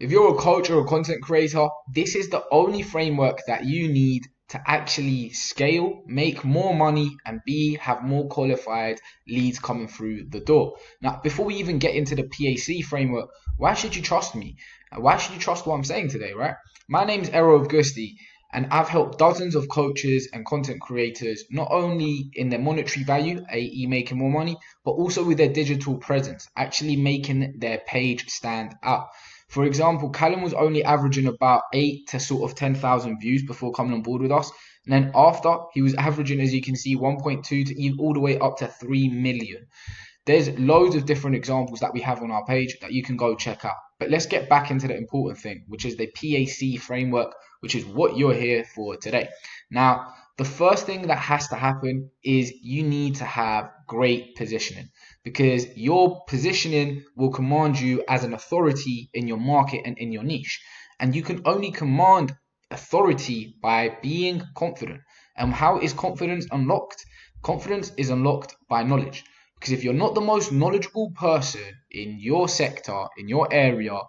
If you're a coach or a content creator, this is the only framework that you need to actually scale, make more money, and have more qualified leads coming through the door. Now, before we even get into the PAC framework, why should you trust me? Why should you trust what I'm saying today, right? My name's Ero Augusti, and I've helped dozens of coaches and content creators not only in their monetary value, i.e., making more money, but also with their digital presence, actually making their page stand out. For example, Callum was only averaging about 8 to sort of 10,000 views before coming on board with us. And then after, he was averaging, as you can see, 1.2 to all the way up to 3 million. There's loads of different examples that we have on our page that you can go check out. But let's get back into the important thing, which is the PAC framework, which is what you're here for today. Now, the first thing that has to happen is you need to have great positioning, because your positioning will command you as an authority in your market and in your niche. And you can only command authority by being confident. And how is confidence unlocked? Confidence is unlocked by knowledge. Because if you're not the most knowledgeable person in your sector, in your area,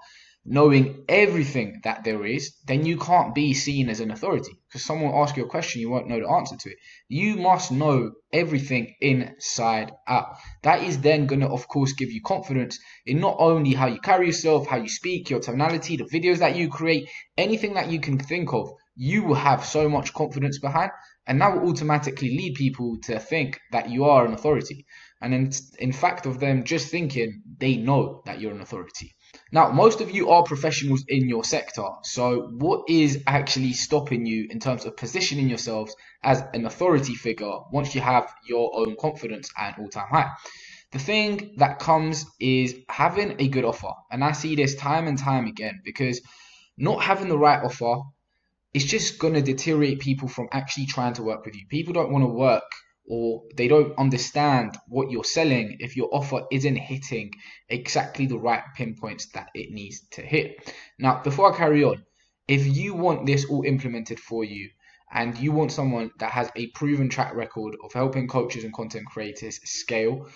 knowing everything that there is, then you can't be seen as an authority. Because someone will ask you a question, you won't know the answer to it. You must know everything inside out. That is then going to, of course, give you confidence in not only how you carry yourself, how you speak, your tonality, the videos that you create, anything that you can think of, you will have so much confidence behind. And that will automatically lead people to think that you are an authority. And in fact of them just thinking, they know that you're an authority. Now, most of you are professionals in your sector. So what is actually stopping you in terms of positioning yourselves as an authority figure once you have your own confidence at an all-time high? The thing that comes is having a good offer. And I see this time and time again, because not having the right offer, it's just going to deteriorate people from actually trying to work with you. People don't want to work, or they don't understand what you're selling if your offer isn't hitting exactly the right pinpoints that it needs to hit. Now, before I carry on, if you want this all implemented for you and you want someone that has a proven track record of helping coaches and content creators scale,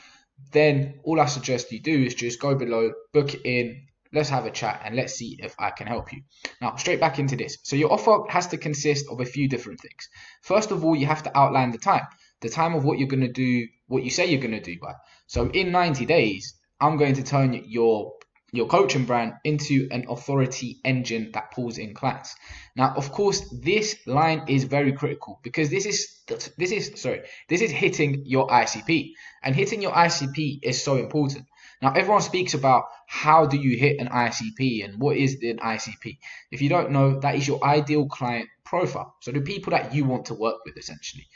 then all I suggest you do is just go below, book it in, let's have a chat, and let's see if I can help you. Now, straight back into this. So your offer has to consist of a few different things. First of all, you have to outline the time of what you're going to do, what you say you're going to do by. So in 90 days, I'm going to turn your coaching brand into an authority engine that pulls in clients. Now, of course, this line is very critical, because this is hitting your ICP, and hitting your ICP is so important. Now, everyone speaks about how do you hit an ICP and what is an ICP. If you don't know, that is your ideal client profile. So the people that you want to work with, essentially.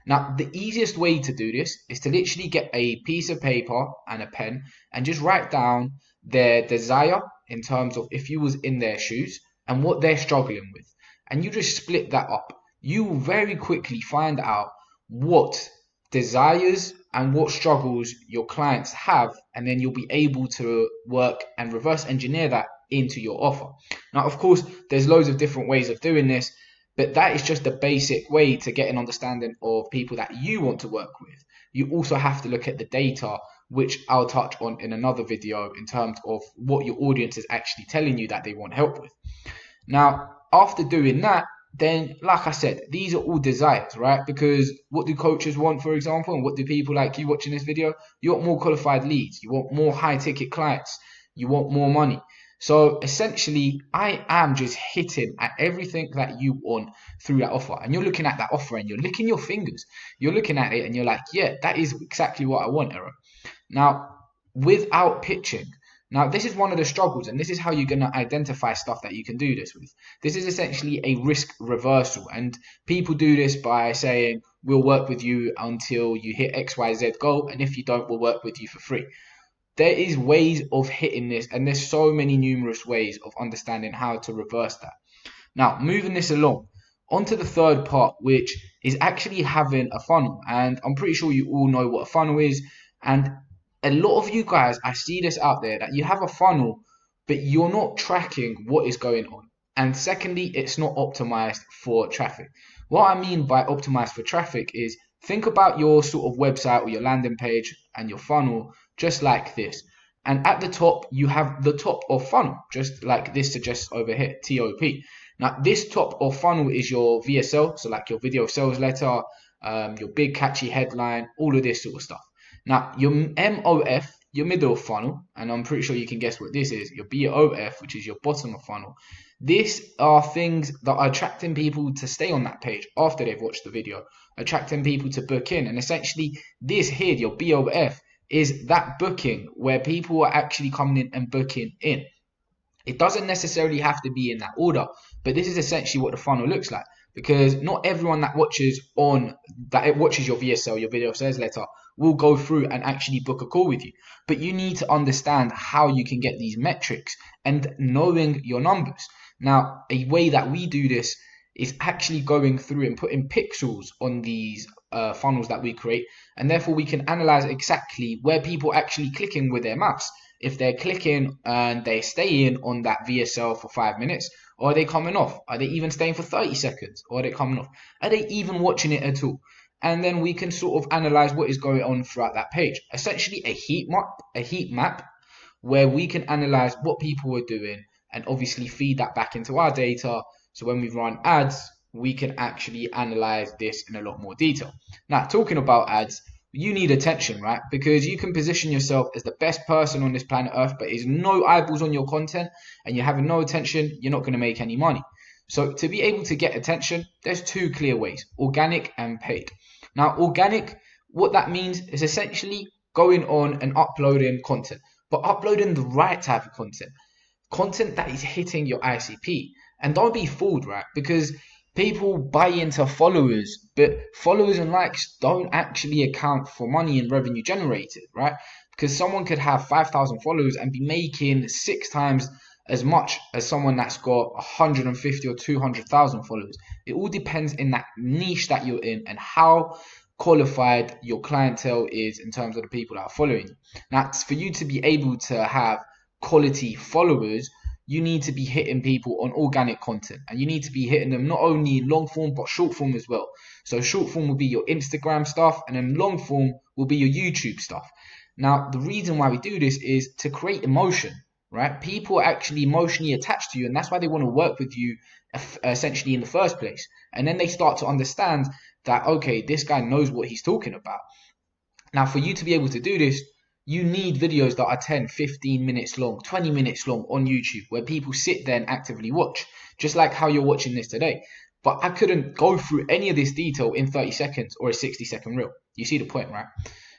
Now, the easiest way to do this is to literally get a piece of paper and a pen and just write down their desire in terms of if you was in their shoes and what they're struggling with. And you just split that up. You will very quickly find out what desires and what struggles your clients have, and then you'll be able to work and reverse engineer that into your offer. Now, of course, there's loads of different ways of doing this, but that is just the basic way to get an understanding of people that you want to work with. You also have to look at the data, which I'll touch on in another video, in terms of what your audience is actually telling you that they want help with. Now, after doing that, then, like I said, these are all desires, right? Because what do coaches want, for example, and what do people like you watching this video? You want more qualified leads. You want more high-ticket clients. You want more money. So essentially, I am just hitting at everything that you want through that offer. And you're looking at that offer and you're licking your fingers. You're looking at it and you're like, yeah, that is exactly what I want, Aaron. Now, without pitching. Now, this is one of the struggles, and this is how you're going to identify stuff that you can do this with. This is essentially a risk reversal, and people do this by saying, we'll work with you until you hit XYZ goal, and if you don't, we'll work with you for free. There is ways of hitting this, and there's so many numerous ways of understanding how to reverse that. Now, moving this along, onto the third part, which is actually having a funnel. And I'm pretty sure you all know what a funnel is. And a lot of you guys, I see this out there, that you have a funnel, but you're not tracking what is going on. And secondly, it's not optimized for traffic. What I mean by optimized for traffic is, think about your sort of website or your landing page and your funnel just like this. And at the top, you have the top of funnel, just like this suggests over here, TOP. Now, this top of funnel is your VSL, so like your video sales letter, your big catchy headline, all of this sort of stuff. Now, your MOF, your middle of funnel, and I'm pretty sure you can guess what this is, your BOF, which is your bottom of funnel. These are things that are attracting people to stay on that page after they've watched the video, attracting people to book in. And essentially, this here, your BOF, is that booking where people are actually coming in and booking in. It doesn't necessarily have to be in that order, but this is essentially what the funnel looks like, because not everyone that watches your VSL, your video sales letter, will go through and actually book a call with you. But you need to understand how you can get these metrics and knowing your numbers. Now, a way that we do this is actually going through and putting pixels on these funnels that we create, and therefore we can analyze exactly where people are actually clicking with their mouse. If they're clicking and they stay in on that VSL for 5 minutes, or are they coming off? Are they even staying for 30 seconds, or are they coming off? Are they even watching it at all? And then we can sort of analyze what is going on throughout that page. Essentially a heat map where we can analyze what people are doing and obviously feed that back into our data. So when we run ads, we can actually analyze this in a lot more detail. Now, talking about ads, you need attention, right? Because you can position yourself as the best person on this planet Earth, but there's no eyeballs on your content and you're having no attention, you're not going to make any money. So to be able to get attention, there's two clear ways, organic and paid. Now, organic, what that means is essentially going on and uploading content, but uploading the right type of content that is hitting your ICP. And don't be fooled, right? Because people buy into followers, but followers and likes don't actually account for money and revenue generated, right? Because someone could have 5,000 followers and be making 6 times as much as someone that's got 150 or 200,000 followers. It all depends in that niche that you're in and how qualified your clientele is in terms of the people that are following you. Now, for you to be able to have quality followers, you need to be hitting people on organic content, and you need to be hitting them not only in long form but short form as well. So short form will be your Instagram stuff, and then long form will be your YouTube stuff. Now, the reason why we do this is to create emotion, right? People are actually emotionally attached to you, and that's why they want to work with you essentially in the first place. And then they start to understand that, okay, this guy knows what he's talking about. Now, for you to be able to do this, you need videos that are 10, 15 minutes long, 20 minutes long on YouTube, where people sit there and actively watch, just like how you're watching this today. But I couldn't go through any of this detail in 30 seconds or a 60-second reel. You see the point, right?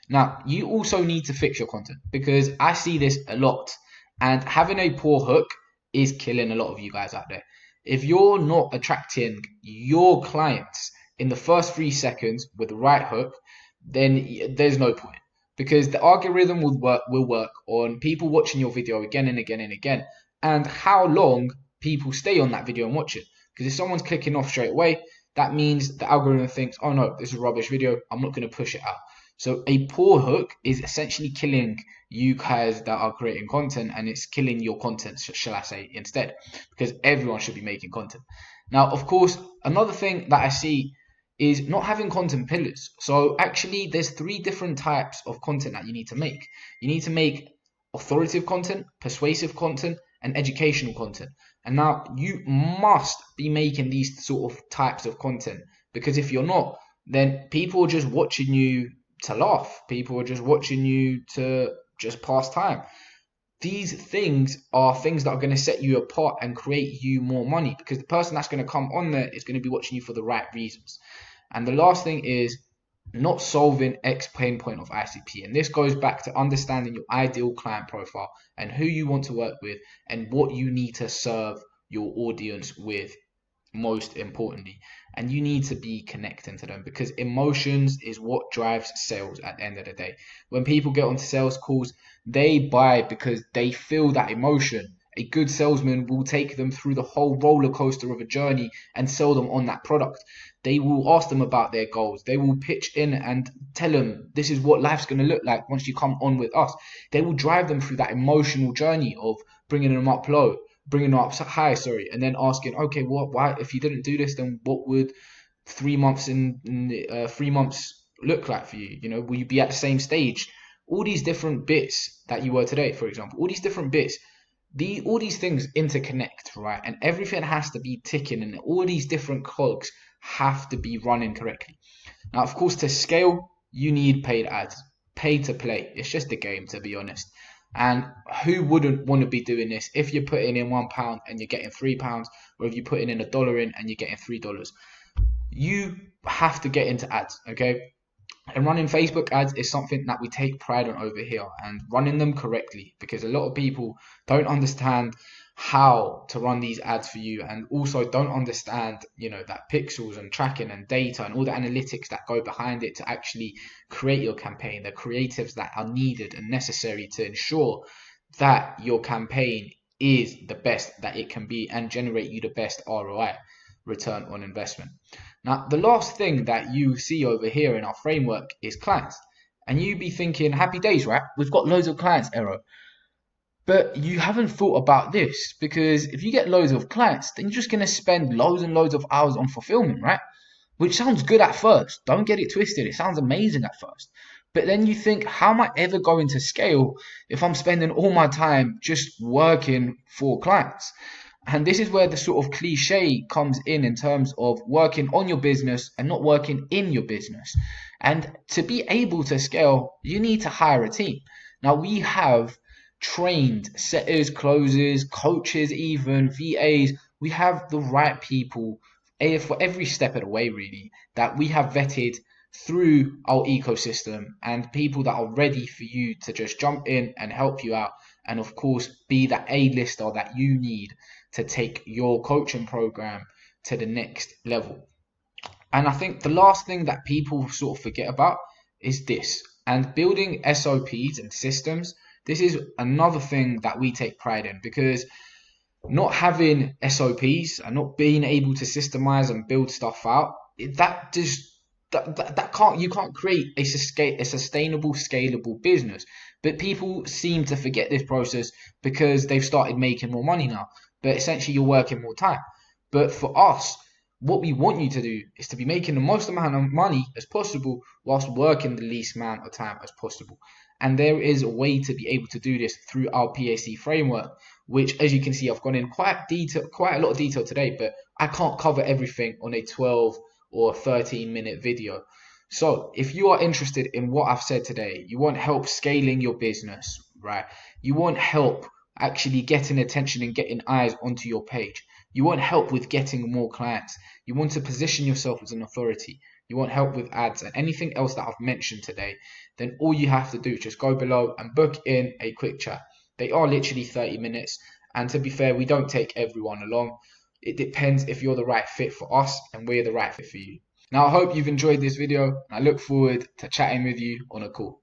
Now, you also need to fix your content, because I see this a lot, and having a poor hook is killing a lot of you guys out there. If you're not attracting your clients in the first 3 seconds with the right hook, then there's no point. Because the algorithm will work on people watching your video again and again and again, and how long people stay on that video and watch it. Because if someone's clicking off straight away, that means the algorithm thinks, oh no, this is a rubbish video, I'm not going to push it out. So a poor hook is essentially killing you guys that are creating content, and it's killing your content, shall I say, instead, because everyone should be making content. Now, of course, another thing that I see is not having content pillars. So actually, there's 3 different types of content that you need to make. You need to make authoritative content, persuasive content, and educational content. And now you must be making these sort of types of content, because if you're not, then people are just watching you to laugh. People are just watching you to just pass time. These things are things that are going to set you apart and create you more money, because the person that's going to come on there is going to be watching you for the right reasons. And the last thing is not solving X pain point of ICP. And this goes back to understanding your ideal client profile and who you want to work with and what you need to serve your audience with, most importantly. And you need to be connecting to them, because emotions is what drives sales at the end of the day. When people get onto sales calls, they buy because they feel that emotion. A good salesman will take them through the whole roller coaster of a journey and sell them on that product. They will ask them about their goals. They will pitch in and tell them this is what life's going to look like once you come on with us. They will drive them through that emotional journey of bringing them up low, bringing them up high, and then asking, okay, why, if you didn't do this, then what would 3 months 3 months look like for you? You know, will you be at the same stage? all these different bits that you were today, for example, all these different bits, all these things interconnect, right? And everything has to be ticking, and all these different cogs have to be running correctly. Now, of course, to scale, you need paid ads, pay to play. It's just a game, to be honest. And who wouldn't want to be doing this if you're putting in £1 and you're getting £3, or if you're putting in $1 in and you're getting $3? You have to get into ads, okay? And running Facebook ads is something that we take pride on over here, and running them correctly, because a lot of people don't understand how to run these ads for you, and also don't understand, that pixels and tracking and data and all the analytics that go behind it to actually create your campaign, the creatives that are needed and necessary to ensure that your campaign is the best that it can be and generate you the best ROI, return on investment. Now, the last thing that you see over here in our framework is clients. And you be thinking, happy days, right? We've got loads of clients, Eero. But you haven't thought about this, because if you get loads of clients, then you're just going to spend loads and loads of hours on fulfillment, right? Which sounds good at first. Don't get it twisted. It sounds amazing at first. But then you think, how am I ever going to scale if I'm spending all my time just working for clients? And this is where the sort of cliche comes in terms of working on your business and not working in your business. And to be able to scale, you need to hire a team. Now, we have trained setters, closers, coaches, even VAs. We have the right people for every step of the way, really, that we have vetted through our ecosystem, and people that are ready for you to just jump in and help you out, and of course be that A-lister that you need to take your coaching program to the next level. And I think the last thing that people sort of forget about is this, and building SOPs and systems. This is another thing that we take pride in, because not having SOPs and not being able to systemize and build stuff out, that can't, you can't create a sustainable, scalable business. But people seem to forget this process because they've started making more money now. But essentially, you're working more time. But for us, what we want you to do is to be making the most amount of money as possible whilst working the least amount of time as possible. And there is a way to be able to do this through our PAC framework, which, as you can see, I've gone in quite a lot of detail today, but I can't cover everything on a 12 or 13-minute video. So if you are interested in what I've said today, you want help scaling your business, right? You want help actually getting attention and getting eyes onto your page. You want help with getting more clients. You want to position yourself as an authority. You want help with ads and anything else that I've mentioned today, then all you have to do is just go below and book in a quick chat. They are literally 30 minutes. And to be fair, we don't take everyone along. It depends if you're the right fit for us and we're the right fit for you. Now, I hope you've enjoyed this video, and I look forward to chatting with you on a call.